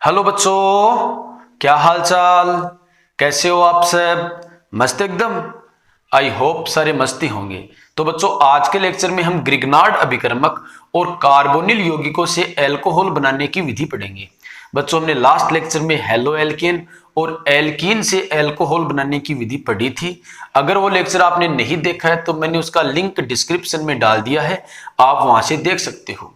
Hello बच्चों, क्या हाल चाल, कैसे हो आप सब? मस्त एकदम। आई होप सारे मस्ती होंगे। तो बच्चों, आज के लेक्चर में हम ग्रिग्नार्ड अभिकर्मक और कार्बोनिल यौगिकों से अल्कोहल बनाने की विधि पढ़ेंगे। बच्चों, हमने लास्ट लेक्चर में हेलो एल्केन और एल्कीन से अल्कोहल बनाने की विधि पढ़ी थी। अगर वो लेक्चर आपने नहीं देखा है तो मैंने उसका लिंक डिस्क्रिप्शन में डाल दिया है, आप वहां से देख सकते हो।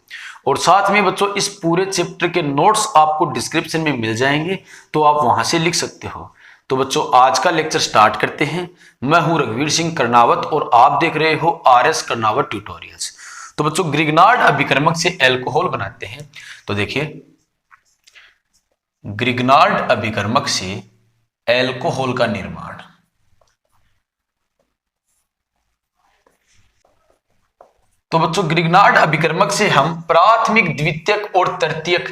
और साथ में बच्चों, इस पूरे चैप्टर के नोट्स आपको डिस्क्रिप्शन में मिल जाएंगे, तो आप वहां से लिख सकते हो। तो बच्चों, आज का लेक्चर स्टार्ट करते हैं। मैं हूं रघुवीर सिंह कर्नावत और आप देख रहे हो आरएस कर्नावत ट्यूटोरियल्स। तो बच्चों, ग्रिग्नार्ड अभिकर्मक से अल्कोहल बनाते हैं। तो देखिए, ग्रिग्नार्ड अभिकर्मक से अल्कोहल का निर्माण। तो बच्चों, ग्रिग्नार्ड अभिकर्मक से हम प्राथमिक, द्वितीयक और तृतीयक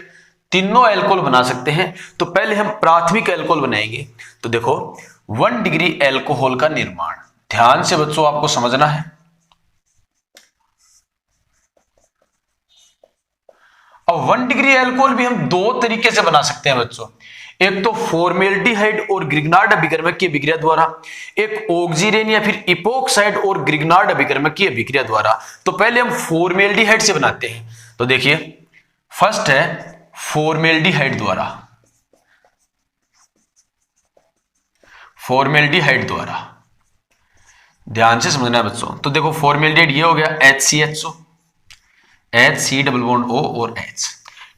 तीनों अल्कोहल बना सकते हैं। तो पहले हम प्राथमिक अल्कोहल बनाएंगे। तो देखो, 1 डिग्री अल्कोहल का निर्माण। ध्यान से बच्चों आपको समझना है। अब 1 डिग्री अल्कोहल भी हम दो तरीके से बना सकते हैं बच्चों। एक तो फॉर्मेल्डिहाइड और ग्रिग्नार्ड अभिकर्मक की अभिक्रिया द्वारा, एक ऑक्सीरेन या फिर इपोक्साइड और ग्रिग्नार्ड अभिकर्मक की अभिक्रिया द्वारा। तो पहले हम फॉर्मेल्डिहाइड से बनाते हैं। तो देखिए, फर्स्ट है फॉर्मेल्डिहाइड द्वारा। फॉर्मेल्डिहाइड द्वारा ध्यान से समझना है बच्चों। तो देखो, फॉर्मेल्डिहाइड ये हो गया HCHO, HC double bond O और H,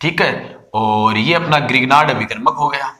ठीक है। और ये अपना ग्रिग्नार्ड अभिकर्मक हो गया।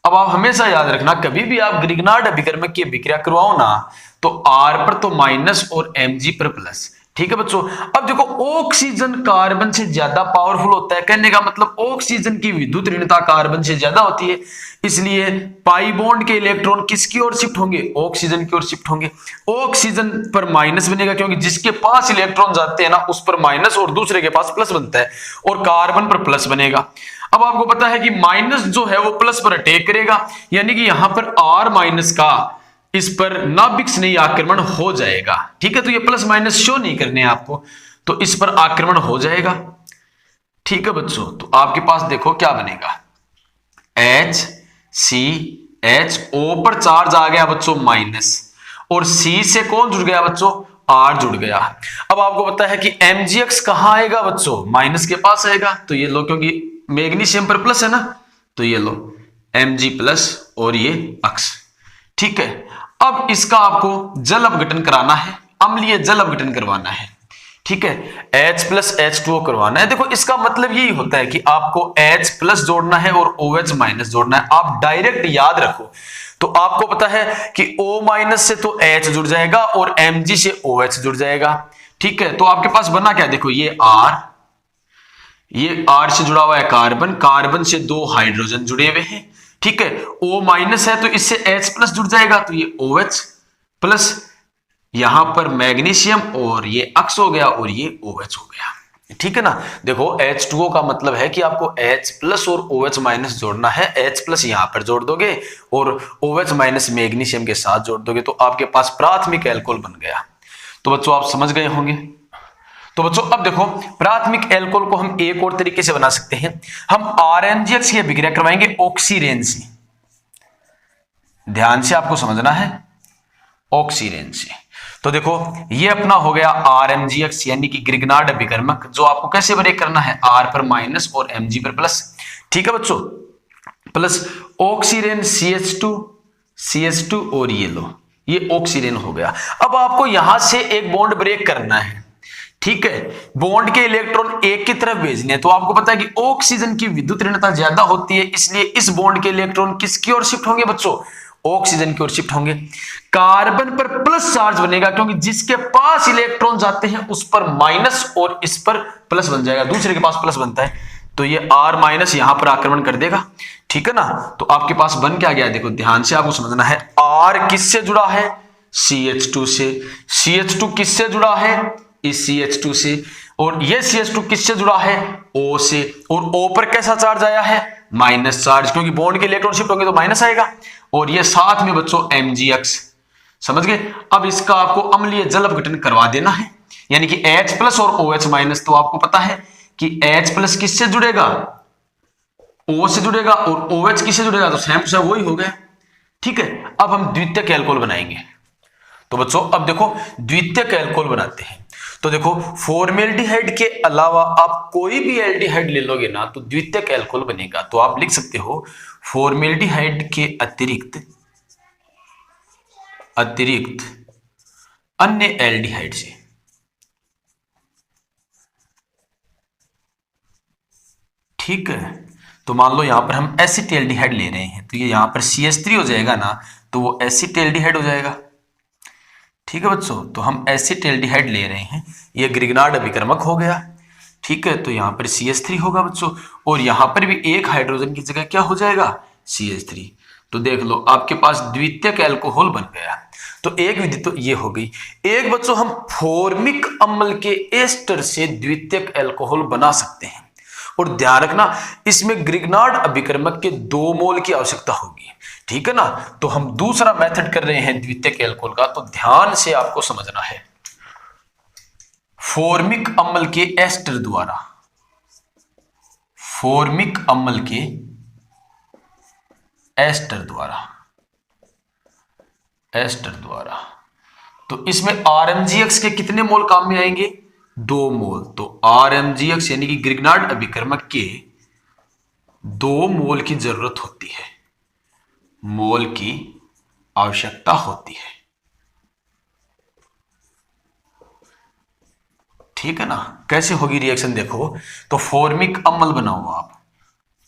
अब आप हमेशा याद रखना, कभी भी आप ग्रिग्नार्ड अभिकर्मक की अभिक्रिया करवाओ ना, तो R पर तो माइनस और Mg पर प्लस, ठीक है बच्चों। अब देखो, ऑक्सीजन कार्बन से ज्यादा पावरफुल होता है। कहने का मतलब, ऑक्सीजन की विद्युत ऋणता कार्बन से ज्यादा होती है, इसलिए पाई बॉन्ड के इलेक्ट्रॉन किसकी ओर शिफ्ट होंगे? ऑक्सीजन की ओर शिफ्ट होंगे। ऑक्सीजन पर माइनस बनेगा, क्योंकि जिसके पास इलेक्ट्रॉन जाते हैं ना, उस पर माइनस और दूसरे के पास प्लस बनता है, और कार्बन पर प्लस बनेगा। अब आपको पता है कि माइनस जो है वो प्लस पर अटैक करेगा, यानी कि यहां पर R माइनस का इस पर नाभिक स्नेही आक्रमण हो जाएगा, ठीक है। तो ये प्लस माइनस शो नहीं करने हैं आपको, तो इस पर आक्रमण हो जाएगा, ठीक है बच्चों। तो आपके पास देखो क्या बनेगा, HCH, O पर चार्ज आ गया बच्चों माइनस, और C से कौन जुड़ गया बच्चों? R जुड़ गया। अब आपको पता है कि MgX कहां आएगा बच्चों? माइनस के पास आएगा। तो ये लो, क्योंकि मैग्नीशियम पर प्लस है ना, तो ये लो Mg प्लस और ये अक्स, ठीक है। अब इसका आपको जल अपघटन कराना है, अम्लीय जल अपघटन करवाना है, ठीक है। H प्लस H2O करवाना है। देखो, इसका मतलब यही होता है कि आपको H प्लस जोड़ना है और OH माइनस जोड़ना है। आप डायरेक्ट याद रखो। तो आपको पता है कि O माइनस से तो H जुड़ जाएगा और Mg से OH जुड़ जाएगा, ठीक है। तो आपके पास बना क्या? देखो, ये R से जुड़ा हुआ है कार्बन, कार्बन से दो हाइड्रोजन जुड़े हुए हैं, ठीक है। O माइनस है तो इससे H प्लस जुड़ जाएगा, तो ये OH प्लस, यहां पर मैग्नीशियम और ये अक्स हो गया और ये OH हो गया, ठीक है ना। देखो, H2O का मतलब है कि आपको H प्लस और OH माइनस जोड़ना है। H प्लस यहां पर जोड़ दोगे और OH माइनस मैग्नीशियम के साथ जोड़ दोगे, तो आपके पास प्राथमिक अल्कोहल बन गया। तो बच्चों, आप समझ गए होंगे। तो बच्चों, अब देखो, प्राथमिक अल्कोहल को हम एक और तरीके से बना सकते हैं। हम RNGX की अभिक्रिया करवाएंगे ऑक्सीरेन से। ध्यान से आपको समझना है, ऑक्सीरेन से। तो देखो, ये अपना हो गया RNGX, यानी कि ग्रिग्नार्ड अभिकर्मक, जो आपको कैसे ब्रेक करना है? R पर माइनस और Mg पर प्लस, ठीक है बच्चों। प्लस ऑक्सीरेन CH2 और ये लो, ये ऑक्सीरेन हो गया। अब आपको यहां से एक बॉन्ड ब्रेक करना है, ठीक है। बॉन्ड के इलेक्ट्रॉन एक की तरफ भेजने हैं। तो आपको पता है कि ऑक्सीजन की विद्युत ऋणता ज्यादा होती है, इसलिए इस बॉन्ड के इलेक्ट्रॉन किसकी ओर शिफ्ट होंगे बच्चों? ऑक्सीजन की ओर शिफ्ट होंगे। कार्बन पर प्लस चार्ज बनेगा, क्योंकि जिसके पास इलेक्ट्रॉन जाते हैं उस पर माइनस और इस पर प्लस बन जाएगा, दूसरे के पास प्लस बनता है, तो ये R माइनस यहां पर आक्रमण कर देगा, ठीक है ना। तो आपके पास बन क्या गया? देखो, ध्यान से आपको समझना है। R किससे जुड़ा है? CH2 से। CH2 किससे जुड़ा है? इस CH2 से। और ये CH2 किससे जुड़ा है? O से। और O पर कैसा चार्ज आया है? माइनस चार्ज, क्योंकि बॉन्ड के इलेक्ट्रॉन शिफ्ट होंगे तो माइनस आएगा। और ये साथ में बच्चों MgX, समझ गए। अब इसका आपको अम्लीय जल अपघटन करवा देना है, यानी कि H प्लस और OH माइनस। तो आपको पता है कि H प्लस किससे जुड़ेगा? O से जुड़ेगा और OH किससे जुड़ेगा, तो सेम टू सेम वही हो गया। ठीक है, अब हम द्वितीयक एल्कोहल बनाएंगे। तो बच्चों अब देखो द्वितीयक एल्कोहल बनाते हैं। तो देखो फॉर्मेल्डिहाइड के अलावा आप कोई भी एल्डिहाइड ले लोगे ना तो द्वितीयक एल्कोहल बनेगा। तो आप लिख सकते हो फॉर्मेल्डिहाइड के अतिरिक्त अन्य एल्डिहाइड से। ठीक है, तो मान लो यहां पर हम एसिटेल्डिहाइड ले रहे हैं तो ये यहां पर CH3 हो जाएगा ना, तो वो एसिटेल्डिहाइड हो जाएगा। ठीक है बच्चों, तो हम एसिटेल्डिहाइड ले रहे हैं, ये ग्रिग्नार्ड अभिकर्मक हो गया। ठीक है, तो यहाँ पर CH3 होगा बच्चों, और यहाँ पर भी एक हाइड्रोजन की जगह क्या हो जाएगा, CH3। तो देख लो आपके पास द्वितीयक एल्कोहल बन गया। तो एक विधि तो ये हो गई। एक बच्चों हम फॉर्मिक अम्ल के एस्टर से द्वितीयक एल्कोहल बना सकते हैं, और ध्यान रखना इसमें ग्रिग्नार्ड अभिकर्मक के 2 मोल की आवश्यकता होगी। ठीक है ना, तो हम दूसरा मेथड कर रहे हैं द्वितीयक एल्कोहल का, तो ध्यान से आपको समझना है। फॉर्मिक अम्ल के एस्टर द्वारा, फॉर्मिक अम्ल के एस्टर द्वारा, तो इसमें RMgX के कितने मोल काम में आएंगे, 2 मोल। तो RMgX यानी कि ग्रिग्नार्ड अभिकर्मक के 2 मोल की जरूरत होती है, मोल की आवश्यकता होती है। ठीक है ना, कैसे होगी रिएक्शन देखो। तो फॉर्मिक अम्ल बनाओ आप,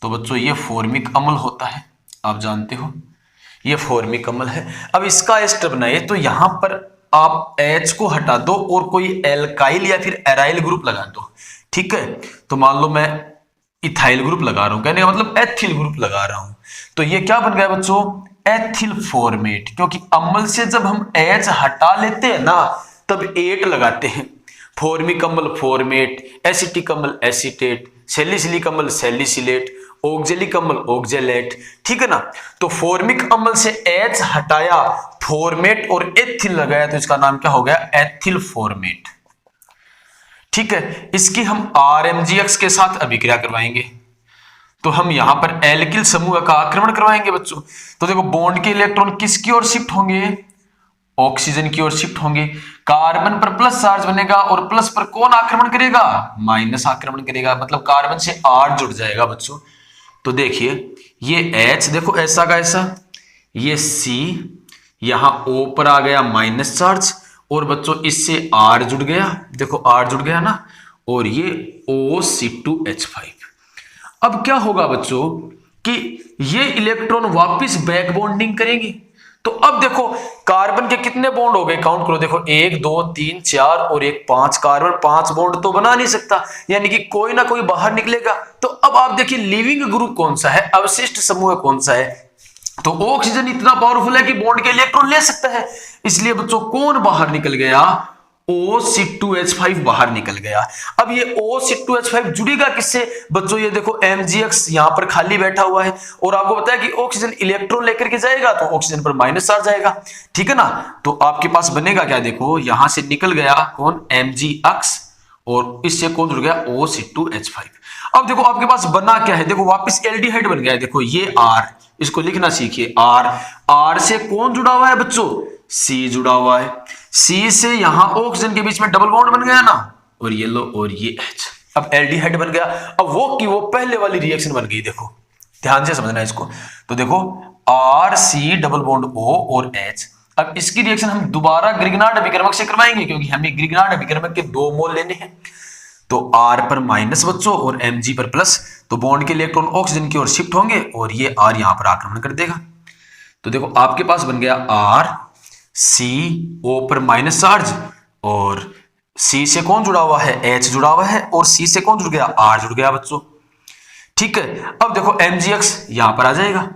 तो बच्चों ये फॉर्मिक अम्ल होता है, आप जानते हो ये फॉर्मिक अम्ल है। अब इसका एस्टर बनाइए, तो यहां पर आप H को हटा दो और कोई एल्काइल या फिर एराइल ग्रुप लगा दो। ठीक है, तो मान लो मैं इथाइल ग्रुप लगा रहा हूं, कहने का मतलब एथिल ग्रुप लगा रहा हूं। तो ये क्या बन गया बच्चों, एथिल फॉर्मेट, क्योंकि अम्ल से जब हम H हटा लेते हैं ना तब 8 लगाते हैं। फॉर्मिक अम्ल फॉर्मेट, एसिटिक अम्ल एसिटेट, सैलिसिलिक अम्ल सैलिसिलेट, ऑक्जेलिक अम्ल ऑक्जेलेट। ठीक है ना, तो फॉर्मिक अम्ल से H हटाया, फॉर्मेट और एथिल लगाया, तो इसका नाम क्या हो गया, एथिल फॉर्मेट। ठीक है, इसकी हम RMgX के साथ अभिक्रिया करवाएंगे, तो हम यहां पर एल्किल समूह का आक्रमण करवाएंगे बच्चों। तो देखो बॉन्ड के इलेक्ट्रॉन किसकी ओर शिफ्ट होंगे, ऑक्सीजन की ओर शिफ्ट होंगे। कार्बन पर प्लस चार्ज बनेगा और प्लस पर कौन आक्रमण करेगा, माइनस आक्रमण करेगा, मतलब कार्बन से R जुड़ जाएगा बच्चों। तो देखिए ये H देखो ऐसा का ऐसा, ये C, यहां O पर आ गया माइनस चार्ज, और बच्चों इससे R जुड़ गया, देखो R जुड़ गया ना, और ये OC2H5। अब क्या होगा बच्चों कि ये इलेक्ट्रॉन वापस बैक बॉन्डिंग करेंगे। तो अब देखो कार्बन के कितने बॉन्ड हो गए, काउंट करो, देखो 1 2 3 4 और 1 5। कार्बन 5 बॉन्ड तो बना नहीं सकता, यानी कि कोई ना कोई बाहर निकलेगा। तो अब आप देखिए लिविंग ग्रुप कौन सा है, अवशिष्ट समूह कौन सा है। तो ऑक्सीजन इतना पावरफुल है कि बॉन्ड के इलेक्ट्रॉन ले सकता है, इसलिए बच्चों कौन बाहर निकल गया, OC2H5 बाहर निकल गया। अब ये OC2H5 जुड़ेगा किससे बच्चों, ये देखो MgX यहां पर खाली बैठा हुआ है, और आपको पता है कि ऑक्सीजन इलेक्ट्रॉन लेकर के जाएगा तो ऑक्सीजन पर माइनस चार्ज आएगा। ठीक है ना, तो आपके पास बनेगा क्या, देखो यहां से निकल गया कौन, MgX, और इससे कौन जुड़ गया, OC2H5। अब देखो आपके पास बना क्या है, देखो वापस एल्डिहाइड बन गया है। देखो ये R, इसको लिखना सीखिए, R से कौन जुड़ा हुआ है बच्चों, C जुड़ा हुआ है। C से यहां ऑक्सीजन के बीच में डबल बॉन्ड बन गया ना, और ये लो और ये H, अब एल्डिहाइड बन गया। अब वो की वो पहले वाली रिएक्शन बन गई, देखो ध्यान से समझना है इसको। तो देखो RC डबल बॉन्ड O और H। अब इसकी रिएक्शन हम दोबारा ग्रिग्नार्ड अभिकर्मक से करवाएंगे, क्योंकि हमें ग्रिग्नार्ड अभिकर्मक के 2 मोल लेने हैं। तो R पर माइनस बच्चों और Mg पर प्लस, तो बॉन्ड के इलेक्ट्रॉन ऑक्सीजन की ओर शिफ्ट होंगे और ये R यहां पर आक्रमण कर देगा। तो देखो आपके पास बन गया R, C, O पर माइनस चार्ज, और C से कौन जुड़ा हुआ है, H जुड़ा हुआ है, और C से कौन जुड़ गया, R जुड़ गया बच्चों। ठीक है, अब देखो MgX यहां पर आ जाएगा।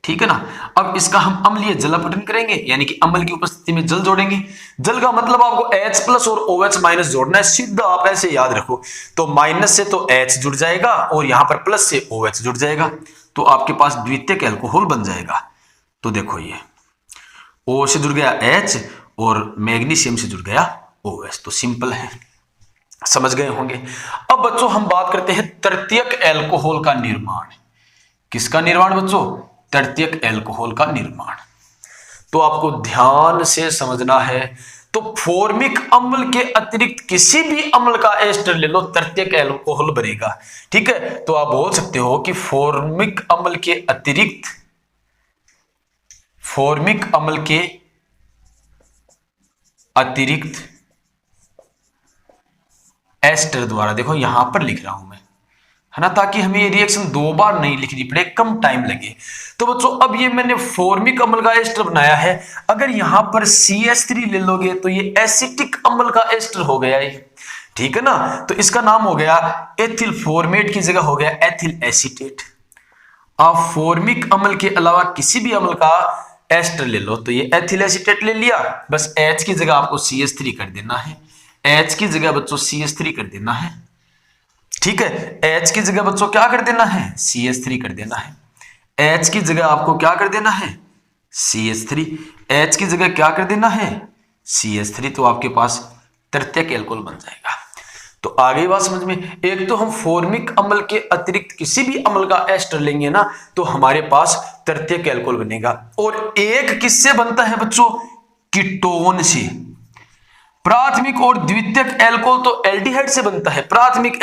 ठीक है ना, अब इसका हम अम्लीय जल अपघटन करेंगे, यानी कि अम्ल की उपस्थिति में जल जोड़ेंगे। जल का मतलब आपको H प्लस और OH माइनस जोड़ना है, सीधा आप ऐसे याद रखो। तो माइनस से तो H जुड़ जाएगा और यहां पर प्लस से OH जुड़ जाएगा, तो आपके पास द्वितीयक एल्कोहल बन जाएगा। तो देखो ये O से जुड़ गया H और मैग्नीशियम से जुड़ गया OH, तो सिंपल है। समझ गए होंगे। अब बच्चों हम बात करते हैं तृतीयक एल्कोहल का निर्माण। किसका निर्माण बच्चों? तृतीयक एल्कोहल का निर्माण। तो आपको ध्यान से समझना है। तो फॉर्मिक अम्ल के अतिरिक्त किसी भी अम्ल का एस्टर ले लो, तृतीयक एल्कोहल बनेगा। ठीक है, तो आप बोल सकते हो कि फॉर्मिक अम्ल के अतिरिक्त, फॉर्मिक अम्ल के अतिरिक्त एस्टर द्वारा, देखो यहां पर लिख रहा हूं मैं, है ना, ताकि हमें ये रिएक्शन दो बार नहीं लिखनी पड़े, कम टाइम लगे। तो बच्चों अब ये मैंने फॉर्मिक अम्ल का एस्टर बनाया है। अगर यहां पर CH3 ले लोगे तो ये एसिटिक अम्ल का एस्टर हो गया ये, ठीक है ना। तो इसका नाम हो गया एथिल फॉर्मेट की जगह हो गया एथिल एसीटेट। आप फॉर्मिक अम्ल के अलावा किसी भी अम्ल का एस्टर ले लो, तो ये एथिल एसीटेट ले लिया, बस H की जगह आपको CH3 कर देना है। H की जगह बच्चों CH3 कर देना है। ठीक है, H की जगह बच्चों क्या कर देना है? CH3 कर देना है। H की जगह आपको क्या कर देना है? CH3। H की जगह क्या कर देना है? CH3। तो आपके पास तृतीयक एल्कोहल बन जाएगा। तो आगे बात समझ में। एक तो हम फॉर्मिक अम्ल के अतिरिक्त किसी भी अम्ल का एस्टर लेंगे ना, तो हमारे पास तृतीयक एल्कोहल बनेगा। और एक किससे बनता है बच्चों? कीटोन से। प्राथमिक और द्वितीयक एल्कोहल तो एल्डिहाइड से बनता है। प्राथमिक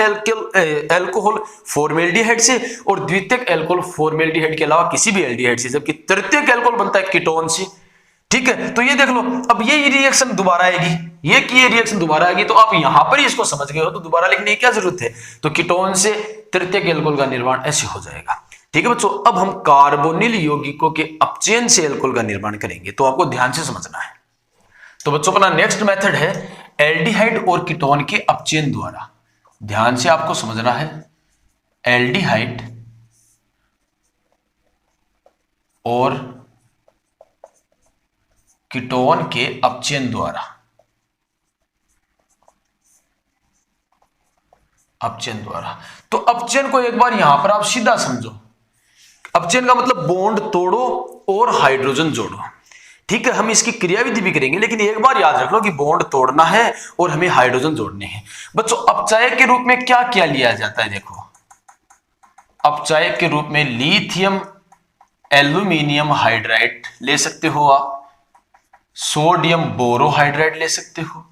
एल्कोहल फॉर्मेल्डिहाइड से और द्वितीयक एल्कोहल फॉर्मेल्डिहाइड के अलावा किसी भी एल्डिहाइड से, जबकि तृतीयक एल्कोहल बनता है कीटोन से। ठीक है, तो ये देख लो, अब ये रिएक्शन दोबारा आएगी, ये रिएक्शन दोबारा आएगी, तो आप यहां पर ही इसको समझ गए हो, तो दोबारा लिखने की क्या जरूरत है। तो कीटोन से तृतीयक एल्कोहल का निर्माण ऐसे हो जाएगा। ठीक है बच्चों, अब हम कार्बोनिल यौगिकों के अपचयन से एल्कोहल का निर्माण करेंगे, तो आपको ध्यान से समझना है। तो बच्चों अपना नेक्स्ट मेथड है एल्डिहाइड और कीटोन के अपचयन द्वारा। ध्यान से आपको समझना है, एल्डिहाइड और कीटोन के अपचयन द्वारा। अपचयन द्वारा, तो अपचयन को एक बार यहां पर आप सीधा समझो। अपचयन का मतलब बॉन्ड तोड़ो और हाइड्रोजन जोड़ो। ठीक है, हम इसकी क्रियाविधि भी करेंगे, लेकिन एक बार याद रख लो कि बॉन्ड तोड़ना है और हमें हाइड्रोजन जोड़ने हैं। बच्चों अपचायक के रूप में क्या क्या लिया जाता है? देखो, अपचायक के रूप में लिथियम एल्यूमिनियम हाइड्राइड ले सकते हो आप, सोडियम बोरोहाइड्राइड ले सकते हो।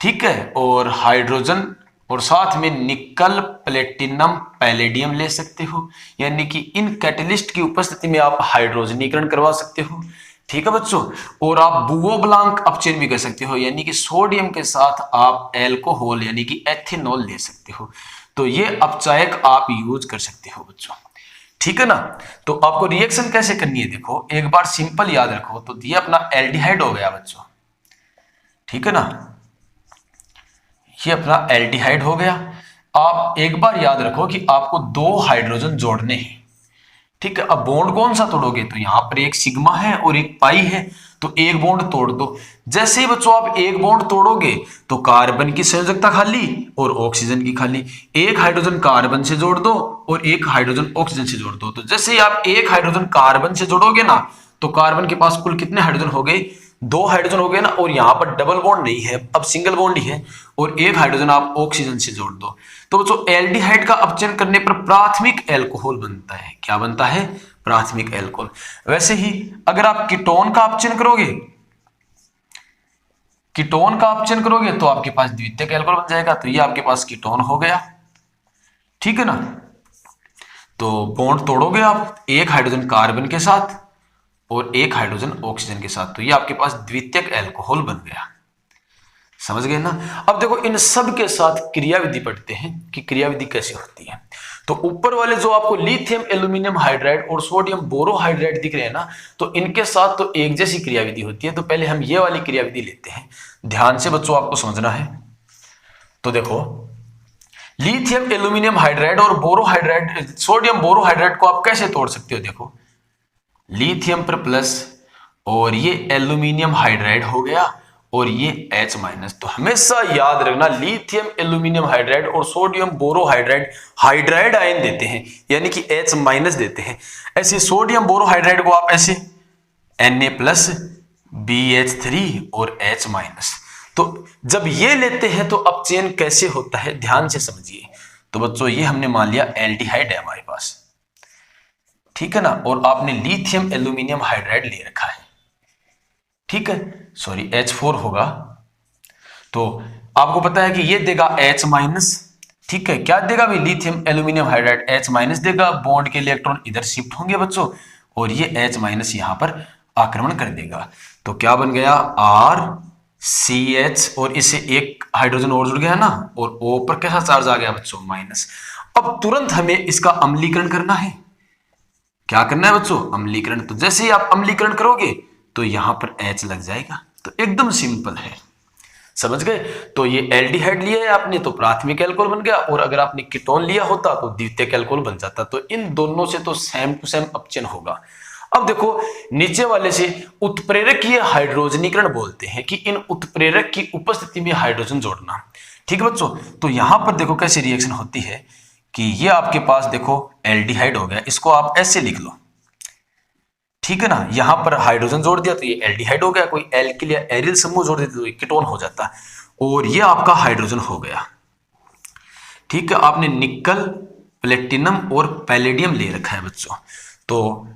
ठीक है, और हाइड्रोजन और साथ में निकल प्लेटिनम पैलेडियम ले सकते हो, यानी कि इन कैटलिस्ट की उपस्थिति में आप हाइड्रोजनीकरण करवा सकते हो। ठीक है बच्चों, और आप बुओ ब्लांक अपचयन भी कर सकते हो, यानी कि सोडियम के साथ आप एल्कोहल यानी कि एथेनॉल ले सकते हो। तो ये अपचायक आप यूज कर सकते हो बच्चों। ठीक है ना। तो आपको रिएक्शन कैसे करनी है, देखो एक बार सिंपल याद रखो। तो ये अपना एल्डिहाइड हो गया बच्चों, ठीक है ना, ये अपना एल्डिहाइड हो गया। आप एक बार याद रखो कि आपको दो हाइड्रोजन जोड़ने हैं। ठीक है, अब बॉन्ड कौन सा तोड़ोगे? तो यहां पर एक सिग्मा है और एक पाई है, तो एक बॉन्ड तोड़ दो। जैसे ही बच्चों आप एक बॉन्ड तोड़ोगे तो कार्बन की संयोजकता खाली और ऑक्सीजन की खाली। एक हाइड्रोजन कार्बन से जोड़ दो और एक हाइड्रोजन ऑक्सीजन से जोड़ दो। तो जैसे ही आप एक हाइड्रोजन कार्बन से जोड़ोगे ना, तो कार्बन के पास कुल कितने हाइड्रोजन हो गए? दो हाइड्रोजन हो गए ना, और यहां पर डबल बॉन्ड नहीं है, अब सिंगल बॉन्ड ही है, और एक हाइड्रोजन आप ऑक्सीजन से जोड़ दो। तो बच्चों एल्डिहाइड का अपचयन करने पर प्राथमिक एल्कोहल बनता है। क्या बनता है? प्राथमिक एल्कोहल। वैसे ही अगर आप कीटोन का अपचयन करोगे, कीटोन का अपचयन करोगे तो आपके पास द्वितीयक एल्कोहल बन जाएगा। तो ये आपके पास कीटोन हो गया। ठीक है ना। तो बॉन्ड तोड़ोगे आप एक हाइड्रोजन कार्बन के साथ और एक हाइड्रोजन ऑक्सीजन के साथ, तो ये आपके पास द्वितीयक एल्कोहल बन गया। समझ गए ना। अब देखो इन सब के साथ क्रियाविधि पढ़ते हैं कि क्रियाविधि कैसे होती है। तो ऊपर वाले जो आपको लिथियम एल्यूमिनियम हाइड्राइड और सोडियम बोरोहाइड्राइड दिख रहे हैं ना, तो इनके साथ तो एक जैसी क्रियाविधि होती है। तो पहले हम ये वाली क्रियाविधि लेते हैं, ध्यान से बच्चों आपको समझना है। तो देखो लिथियम एल्यूमिनियम हाइड्राइड और बोरोहाइड्राइड, सोडियम बोरोहाइड्राइड को आप कैसे तोड़ सकते हो? देखो लिथियम पर प्लस और ये एल्यूमिनियम हाइड्राइड हो गया और ये H माइनस। तो हमेशा याद रखना लिथियम एल्यूमिनियम हाइड्राइड और सोडियम बोरोहाइड्राइड हाइड्राइड आयन देते हैं, यानी कि H माइनस देते हैं। ऐसे सोडियम बोरोहाइड्राइड को आप ऐसे Na प्लस BH3 और H माइनस। तो जब ये लेते हैं तो अब चेन कैसे होता है ध्यान से समझिए। तो बच्चों ये हमने मान लिया एल्डिहाइड है हमारे पास, ठीक है ना, और आपने लिथियम एल्यूमिनियम हाइड्राइड ले रखा है, ठीक है, सॉरी H4 होगा। तो आपको पता है कि ये देगा H माइनस, ठीक है, क्या देगा भाई, lithium aluminium hydride H minus देगा, बॉन्ड के इलेक्ट्रॉन इधर शिफ्ट होंगे बच्चों, और ये H माइनस यहां पर आक्रमण कर देगा। तो क्या बन गया RCH, और इससे एक हाइड्रोजन और जुड़ गया ना, और O पर कैसा चार्ज आ गया बच्चों, माइनस। अब तुरंत हमें इसका अम्लीकरण करना है। क्या करना है बच्चों, अम्लीकरण। तो जैसे ही आप अम्लीकरण करोगे तो यहां पर H लग जाएगा। तो एकदम सिंपल है, समझ गए। तो ये एल्डिहाइड लिया है आपने तो प्राथमिक एल्कोहल बन गया, और अगर आपने कीटोन लिया होता तो द्वितीयक एल्कोहल बन जाता। तो इन दोनों से तो सेम टू सेम अपचयन होगा। अब देखो नीचे वाले से उत्प्रेरकीय हाइड्रोजनीकरण बोलते हैं कि इन उत्प्रेरक की उपस्थिति में हाइड्रोजन जोड़ना, ठीक है बच्चों। तो यहां पर देखो कैसे रिएक्शन होती है कि ये आपके पास देखो एल्डिहाइड हो गया, इसको आप ऐसे लिख लो, ठीक है ना, यहां पर हाइड्रोजन जोड़ दिया तो ये एल्डिहाइड हो गया, कोई एल्किल या एरिल समूह जोड़ देते तो ये कीटोन हो जाता, और ये आपका हाइड्रोजन हो गया, ठीक है। आपने निकल, प्लेटिनम और पैलेडियम ले रखा है बच्चों। तो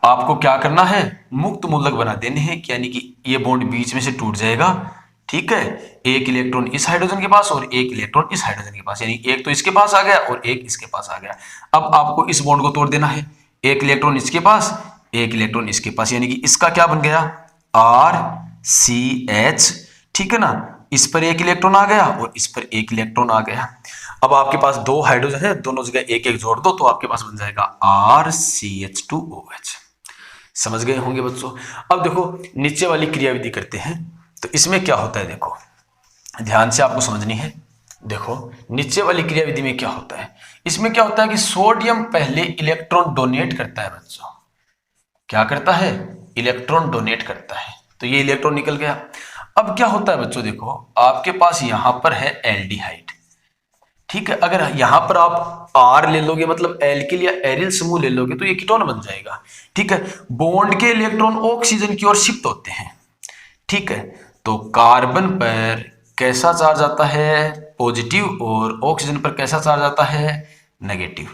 आपको क्या करना है, मुक्त मूलक बना देने हैं, यानी कि ये बॉन्ड बीच में से टूट जाएगा, ठीक है। एक इलेक्ट्रॉन इस हाइड्रोजन के पास और एक इलेक्ट्रॉन इस हाइड्रोजन के पास, यानी एक तो इसके पास आ गया और एक इसके पास आ गया। अब आपको इस बॉन्ड को तोड़ देना है, एक इलेक्ट्रॉन इसके पास, एक इलेक्ट्रॉन इसके पास, यानी कि इसका क्या बन गया RCH, ठीक है ना, इस पर एक इलेक्ट्रॉन आ गया और इस पर एक इलेक्ट्रॉन आ गया। अब आपके पास दो हाइड्रोजन है, दोनों जगह एक एक जोड़ दो तो आपके पास बन जाएगा RCH2OH। समझ गए होंगे बच्चों। अब देखो नीचे वाली क्रियाविधि करते हैं, तो इसमें क्या होता है देखो, ध्यान से आपको समझनी है। देखो नीचे वाली क्रियाविधि में क्या होता है, इसमें क्या होता है कि सोडियम पहले इलेक्ट्रॉन डोनेट करता है बच्चों, क्या करता है, इलेक्ट्रॉन डोनेट करता है, तो ये इलेक्ट्रॉन निकल गया। अब क्या होता है बच्चों, देखो आपके पास यहां पर है एल्डिहाइड, ठीक है, अगर यहां पर आप R ले लोगे, मतलब एल्किल या एरिल समूह ले लोगे, तो ये कीटोन बन जाएगा, ठीक है। बॉन्ड के इलेक्ट्रॉन ऑक्सीजन की ओर शिफ्ट होते हैं, ठीक है। तो कार्बन पर कैसा चार्ज आता है, पॉजिटिव, और ऑक्सीजन पर कैसा चार्ज आता है, नेगेटिव,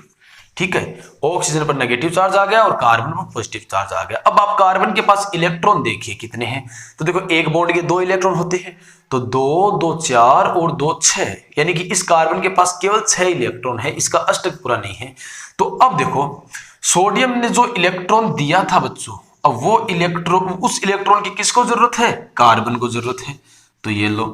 ठीक है। ऑक्सीजन पर नेगेटिव चार्ज आ गया और कार्बन पर पॉजिटिव चार्ज आ गया। अब आप कार्बन के पास इलेक्ट्रॉन देखिए कितने हैं, तो देखो एक बॉन्ड के दो इलेक्ट्रॉन होते हैं, तो 2, 2, 4 और 2, 6, यानी कि इस कार्बन के पास केवल 6 इलेक्ट्रॉन है, इसका अष्टक पूरा नहीं है। तो अब देखो सोडियम ने जो इलेक्ट्रॉन दिया था बच्चों, अब वो इलेक्ट्रॉन, उस इलेक्ट्रॉन की किसको जरूरत है, कार्बन को जरूरत है। तो ये लो,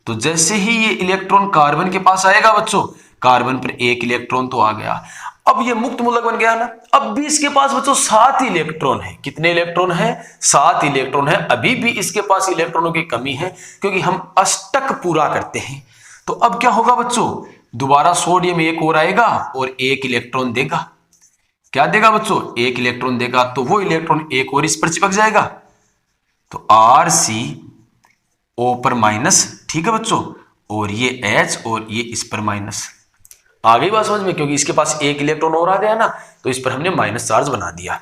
तो जैसे ही ये इलेक्ट्रॉन कार्बन के पास आएगा बच्चों, कार्बन पर एक इलेक्ट्रॉन तो आ गया, अब ये मुक्त मूलक बन गया ना। अब भी इसके पास बच्चों 7 इलेक्ट्रॉन है, कितने इलेक्ट्रॉन है, 7 इलेक्ट्रॉन है। अभी भी इसके पास इलेक्ट्रॉनों की कमी है क्योंकि हम अष्टक पूरा करते हैं। तो अब क्या होगा बच्चों, दोबारा सोडियम एक और आएगा और एक इलेक्ट्रॉन देगा, क्या देगा बच्चों, एक इलेक्ट्रॉन देगा, तो वो इलेक्ट्रॉन एक और इस पर चिपक जाएगा, तो RCO पर माइनस, ठीक है बच्चों, और ये H और ये इस पर माइनस। आ गई बात समझ में, क्योंकि इसके पास एक इलेक्ट्रॉन और आ गया ना, तो इस पर हमने माइनस चार्ज बना दिया,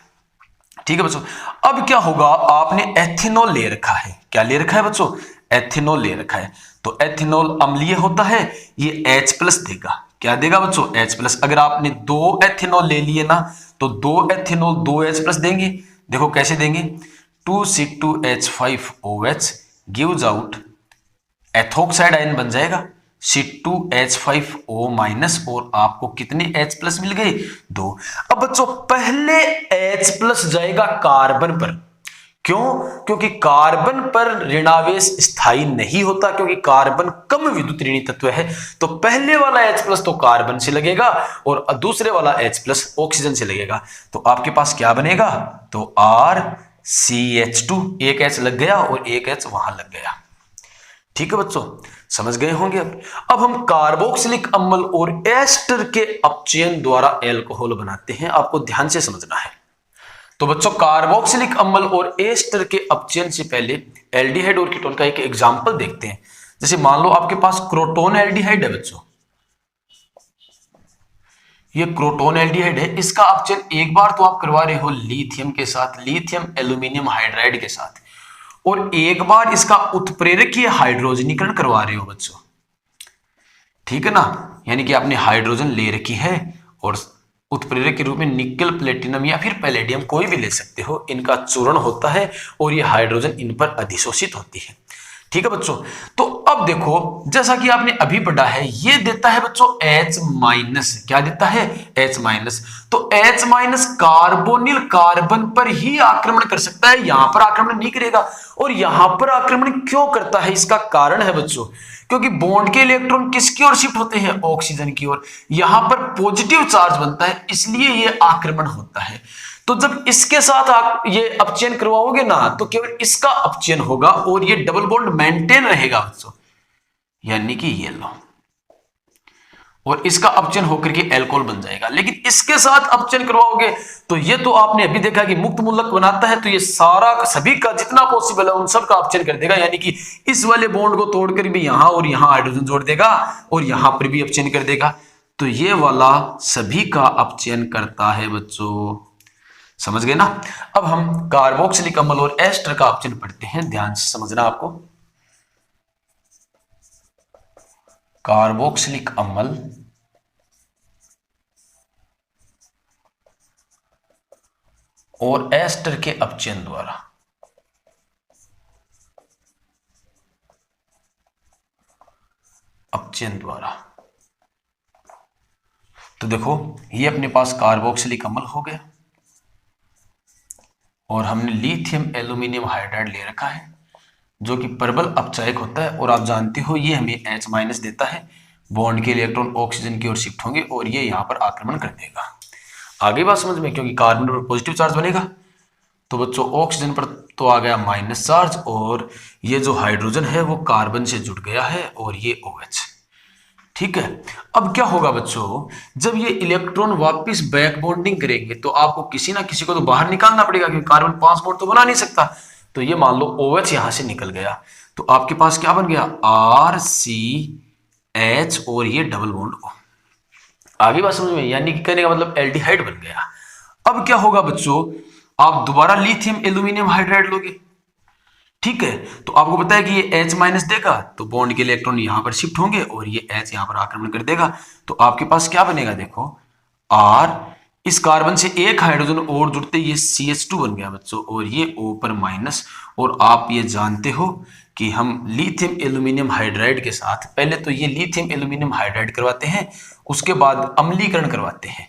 ठीक है बच्चों। अब क्या होगा, आपने एथेनॉल ले रखा है, क्या ले रखा है बच्चों, एथेनॉल ले रखा है। तो एथेनॉल अम्लीय होता है, ये H+ देगा, क्या देगा बच्चों, H+। अगर आपने 2 एथेनॉल ले लिए ना, तो 2 एथेनॉल 2 H+ देंगे। देखो कैसे देंगे, 2C2H5OH gives out ethoxide ion बन जाएगा, C2H5O माइनस, और आपको कितने H+ मिल गए, 2। अब बच्चों पहले H+ जाएगा कार्बन पर, क्यों, क्योंकि कार्बन पर ऋणावेश स्थायी नहीं होता, क्योंकि कार्बन कम विद्युत ऋणी तत्व है। तो पहले वाला H+ तो कार्बन से लगेगा और दूसरे वाला H+ ऑक्सीजन से लगेगा, तो आपके पास क्या बनेगा, तो RCH2, एक H लग गया और एक H वहां लग गया, ठीक है बच्चों, समझ गए होंगे। अब हम कार्बोक्सिलिक अम्ल और एस्टर के अपचयन द्वारा एल्कोहल बनाते हैं, आपको ध्यान से समझना है। तो बच्चों कार्बोक्सिलिक अम्ल और एस्टर के अपचयन से पहले एल्डिहाइड और कीटोन का एक एग्जांपल देखते हैं। जैसे मान लो आपके पास क्रोटोन एल्डिहाइड है बच्चों, ये क्रोटोन एल्डिहाइड है, इसका अपचयन एक बार तो आप करवा रहे हो लिथियम के साथ, लिथियम एल्यूमिनियम हाइड्राइड के साथ, और एक बार इसका उत्प्रेरकीय हाइड्रोजनीकरण करवा रहे हो बच्चों, ठीक है ना। यानी कि आपने हाइड्रोजन ले रखी है और उत्प्रेरक के रूप में निकल, प्लेटिनम या फिर पैलेडियम कोई भी ले सकते हो, इनका चूर्ण होता है और ये हाइड्रोजन इन पर अधिशोषित होती है, ठीक है बच्चों। तो अब देखो, जैसा कि आपने अभी पढ़ा है, ये देता है बच्चों H माइनस, क्या देता है H माइनस। तो H माइनस कार्बोनिल कार्बन पर ही आक्रमण कर सकता है, यहां पर आक्रमण नहीं करेगा। और यहां पर आक्रमण क्यों करता है, इसका कारण है बच्चों, क्योंकि बॉन्ड के इलेक्ट्रॉन किसकी ओर शिफ्ट होते हैं, ऑक्सीजन की ओर। यहां पर पॉजिटिव चार्ज बनता है, इसलिए ये आक्रमण होता है। तो जब इसके साथ आप ये अपचयन करवाओगे ना, तो केवल इसका अपचयन होगा और ये डबल बॉन्ड मेंटेन रहेगा बच्चों, यानी कि ये लो, और इसका अपचयन होकर के एल्कोहल बन जाएगा। लेकिन इसके साथ अपचयन करवाओगे तो ये तो आपने अभी देखा कि मुक्त मूलक बनाता है, तो ये सारा सभी का जितना पॉसिबल है उन सब का अपचयन कर देगा, यानी कि इस वाले बॉन्ड को तोड़कर भी यहां और यहां हाइड्रोजन जोड़ देगा और यहां पर भी अपचयन कर देगा। तो ये वाला सभी का अपचयन करता है बच्चों, समझ गए ना। अब हम कार्बोक्सिलिक अम्ल और एस्टर का अपचयन पढ़ते हैं, ध्यान से समझना आपको। कार्बोक्सिलिक अम्ल और एस्टर के अपचयन द्वारा तो देखो, ये अपने पास कार्बोक्सिलिक अम्ल हो गया और हमने लिथियम एल्यूमिनियम हाइड्राइड ले रखा है जो कि प्रबल अपचायक होता है, और आप जानते हो ये हमें H माइनस देता है। बॉन्ड के इलेक्ट्रॉन ऑक्सीजन की ओर शिफ्ट होंगे और ये यहां पर आक्रमण कर देगा। आगे बात समझ में, क्योंकि कार्बन पर पॉजिटिव चार्ज बनेगा, तो बच्चों ऑक्सीजन पर तो आ गया माइनस चार्ज, और ये जो हाइड्रोजन है वो कार्बन से जुड़ गया है और ये OH, ठीक है। अब क्या होगा बच्चों, जब ये इलेक्ट्रॉन वापस बैक बॉन्डिंग करेंगे तो आपको किसी ना किसी को तो बाहर निकालना पड़ेगा, क्योंकि कार्बन 5 बॉन्ड तो बना नहीं सकता। तो ये मान लो OH यहां से निकल गया, तो आपके पास क्या बन गया RCH और ये डबल बॉन्ड O। आगे बात समझ में, यानी कि कहने का मतलब एल्डिहाइड बन गया। अब क्या होगा बच्चों, आप दोबारा लिथियम एल्यूमिनियम हाइड्राइड लोगे, ठीक है। तो आपको पता है कि ये H माइनस देगा तो बॉन्ड के इलेक्ट्रॉन यहां पर शिफ्ट होंगे और ये H यहां पर आक्रमण कर देगा। तो आपके पास क्या बनेगा, देखो R, इस कार्बन से एक हाइड्रोजन और जुड़ते ये CH2 बन गया बच्चों, और ये O पर माइनस। और आप ये जानते हो कि हम लिथियम एल्यूमिनियम हाइड्राइड के साथ पहले तो ये लिथियम एल्यूमिनियम हाइड्राइड करवाते हैं, उसके बाद अम्लीकरण करवाते हैं,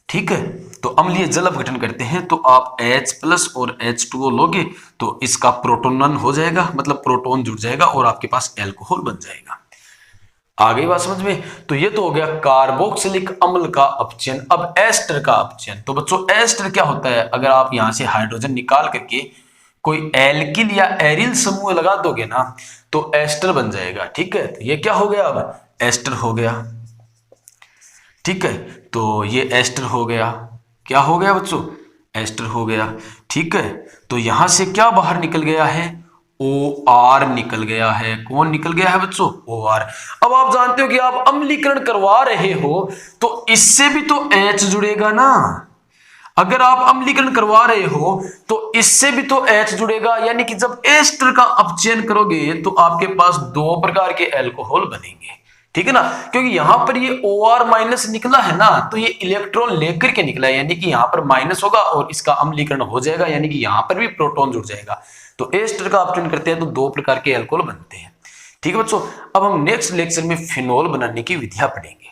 ठीक है। तो अम्लीय जल अपघटन करते हैं, तो आप H प्लस और H2O लोगे तो इसका प्रोटोनन हो जाएगा, मतलब प्रोटोन जुड़ जाएगा और आपके पास एल्कोहल बन जाएगा। आगे बात समझ में, तो ये तो हो गया कार्बोक्सिलिक अम्ल का अपचयन। अब एस्टर का अपचयन, तो बच्चों एस्टर क्या होता है, अगर आप यहां से हाइड्रोजन निकाल करके कोई एल्किल या एरिल समूह लगा दोगे ना तो एस्टर बन जाएगा, ठीक है। तो ये क्या हो गया, अब एस्टर हो गया, ठीक है। तो ये एस्टर हो गया, क्या हो गया बच्चों, एस्टर हो गया, ठीक है। तो यहां से क्या बाहर निकल गया है, OR निकल गया है। कौन निकल गया है बच्चों, OR। अब आप जानते हो कि आप अम्लीकरण करवा रहे हो तो इससे भी तो H जुड़ेगा ना, अगर आप अम्लीकरण करवा रहे हो तो इससे भी तो H जुड़ेगा, यानी कि जब एस्टर का अपचयन करोगे तो आपके पास 2 प्रकार के एल्कोहल बनेंगे, ठीक है ना। क्योंकि यहां पर ये OR माइनस निकला है ना, तो ये इलेक्ट्रॉन लेकर के निकला है, यानी कि यहां पर माइनस होगा और इसका अम्लीकरण हो जाएगा, यानी कि यहां पर भी प्रोटॉन जुड़ जाएगा। तो एस्टर का अपचयन करते हैं तो 2 प्रकार के एल्कोहल बनते हैं, ठीक है बच्चों। अब हम नेक्स्ट लेक्चर में फिनोल बनाने की विधियां पढ़ेंगे।